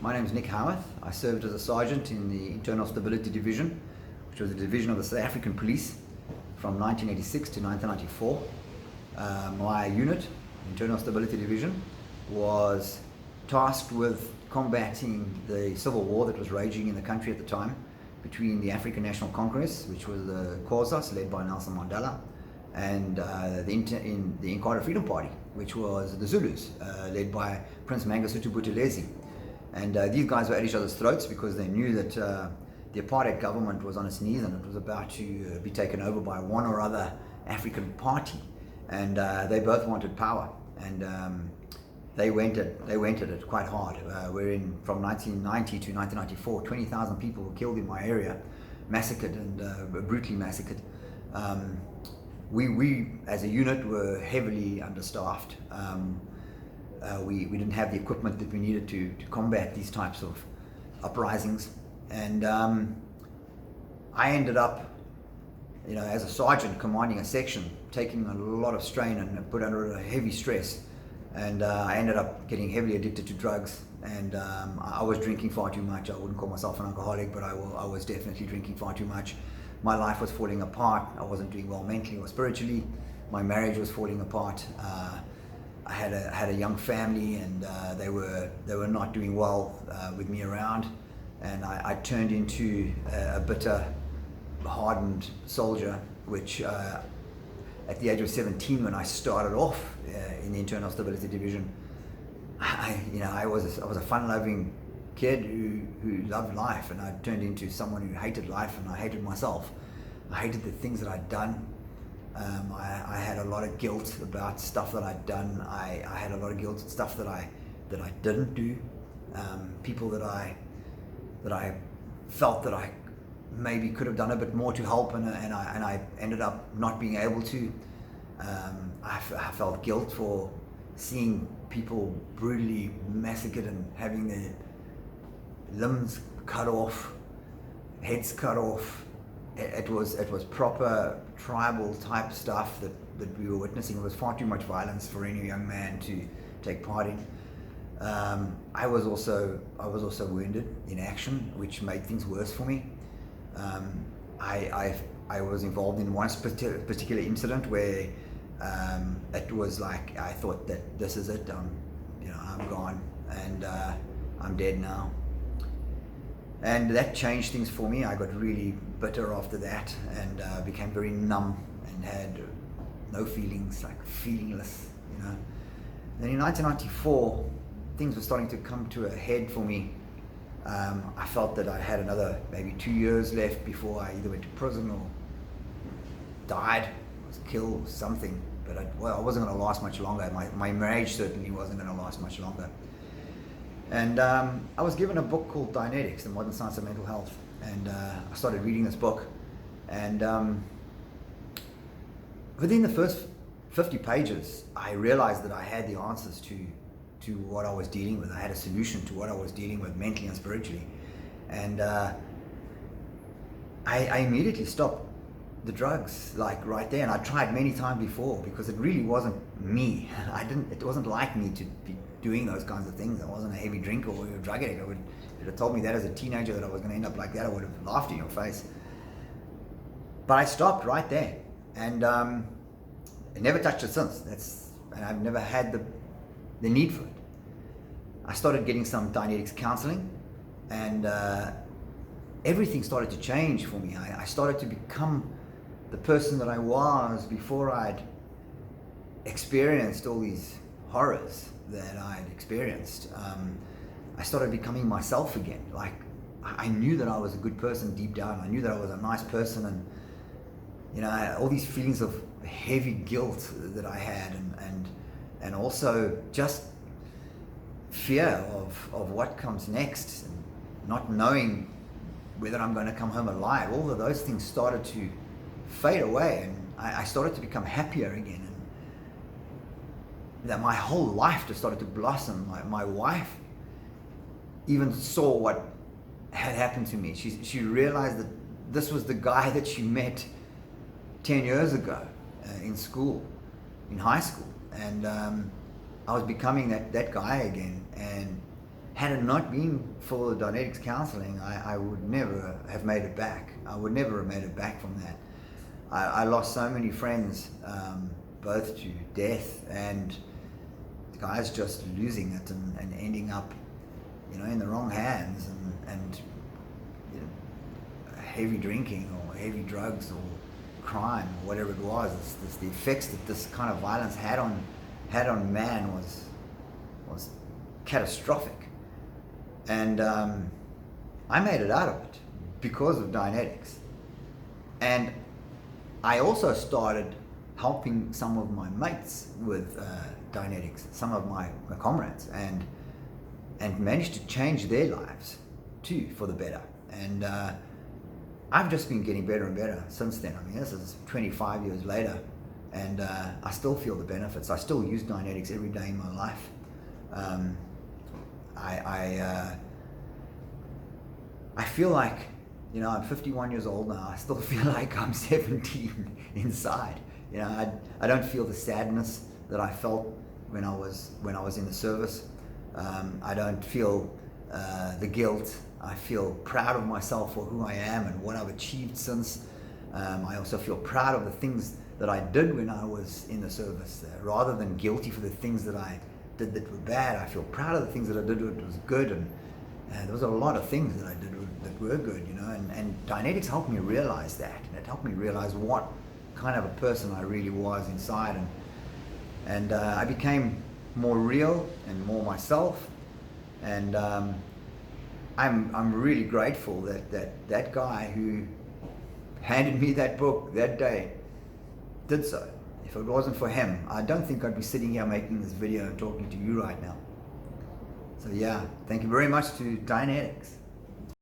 My name is Nick Howarth. I served as a sergeant in the Internal Stability Division, which was a division of the South African Police from 1986 to 1994. My unit, Internal Stability Division, was tasked with combating the civil war that was raging in the country at the time between the African National Congress, which was the Xhosas led by Nelson Mandela, and the Inkatha Freedom Party, which was the Zulus, led by Prince Mangosuthu Buthelezi. And these guys were at each other's throats because they knew that the apartheid government was on its knees and it was about to be taken over by one or other African party. And they both wanted power. And they went at it quite hard. From 1990 to 1994, 20,000 people were killed in my area, massacred and brutally massacred. We as a unit were heavily understaffed. We didn't have the equipment that we needed to combat these types of uprisings, and I ended up, as a sergeant commanding a section, taking a lot of strain and put under a heavy stress, and I ended up getting heavily addicted to drugs, and I was drinking far too much. I wouldn't call myself an alcoholic, but I was definitely drinking far too much. My life was falling apart. I wasn't doing well mentally or spiritually. My marriage was falling apart. I had a young family, and they were not doing well with me around, and I turned into a bitter, hardened soldier. Which at the age of 17, when I started off in the Internal Stability Division, I was a fun-loving kid who loved life, and I turned into someone who hated life, and I hated myself. I hated the things that I'd done. I had a lot of guilt about stuff that I'd done. I had a lot of guilt at stuff that I didn't do. People that I felt that I maybe could have done a bit more to help, and I ended up not being able to. I felt guilt for seeing people brutally massacred and having their limbs cut off, heads cut off. It was proper tribal type stuff that we were witnessing. It was far too much violence for any young man to take part in. I was also wounded in action, which made things worse for me. I was involved in one particular incident where it was like I thought that this is it. I'm gone, and I'm dead now. And that changed things for me. I got really bitter after that, and became very numb and had no feelings, like feelingless, Then in 1994, things were starting to come to a head for me. I felt that I had another maybe 2 years left before I either went to prison or died, was killed, something. But I wasn't going to last much longer. My marriage certainly wasn't going to last much longer. And I was given a book called Dianetics, The Modern Science of Mental Health, and I started reading this book, and within the first 50 pages, I realized that I had the answers to what I was dealing with. I had a solution to what I was dealing with mentally and spiritually, and I immediately stopped the drugs, like right there, and I tried many times before because it really wasn't me. It wasn't like me to be doing those kinds of things. I wasn't a heavy drinker or a drug addict. If you had told me that as a teenager that I was going to end up like that, I would have laughed in your face. But I stopped right there, and I never touched it since. And I've never had the need for it. I started getting some Dianetics Counseling, and everything started to change for me. I started to become the person that I was before I'd experienced all these horrors that I'd experienced. I started becoming myself again. Like, I knew that I was a good person deep down. I knew that I was a nice person, and all these feelings of heavy guilt that I had, and also just fear of what comes next, and not knowing whether I'm going to come home alive. All of those things started to fade away, and I started to become happier again, and that my whole life just started to blossom. My wife even saw what had happened to me. She realized that this was the guy that she met 10 years ago in school, in high school, and I was becoming that guy again, and had it not been for the Dianetics Counseling, I would never have made it back. I would never have made it back from that. I lost so many friends, both to death and guys just losing it and ending up, in the wrong hands and heavy drinking or heavy drugs or crime or whatever it was. The effects that this kind of violence had on man was catastrophic. And I made it out of it because of Dianetics. And I also started helping some of my mates with Dianetics, some of my comrades, and managed to change their lives too for the better. And I've just been getting better and better since then. I mean, this is 25 years later, and I still feel the benefits. I still use Dianetics every day in my life. I feel like, I'm 51 years old now. I still feel like I'm 17 inside. I don't feel the sadness that I felt when I was in the service. I don't feel the guilt. I feel proud of myself for who I am and what I've achieved since. I also feel proud of the things that I did when I was in the service, rather than guilty for the things that I did that were bad. I feel proud of the things that I did that was good, and there was a lot of things that I did that were good, and Dianetics helped me realize that, and it helped me realize what kind of a person I really was inside, and I became more real and more myself, and I'm really grateful that guy who handed me that book that day did so. If it wasn't for him, I don't think I'd be sitting here making this video and talking to you right now. So yeah, thank you very much to Dianetics.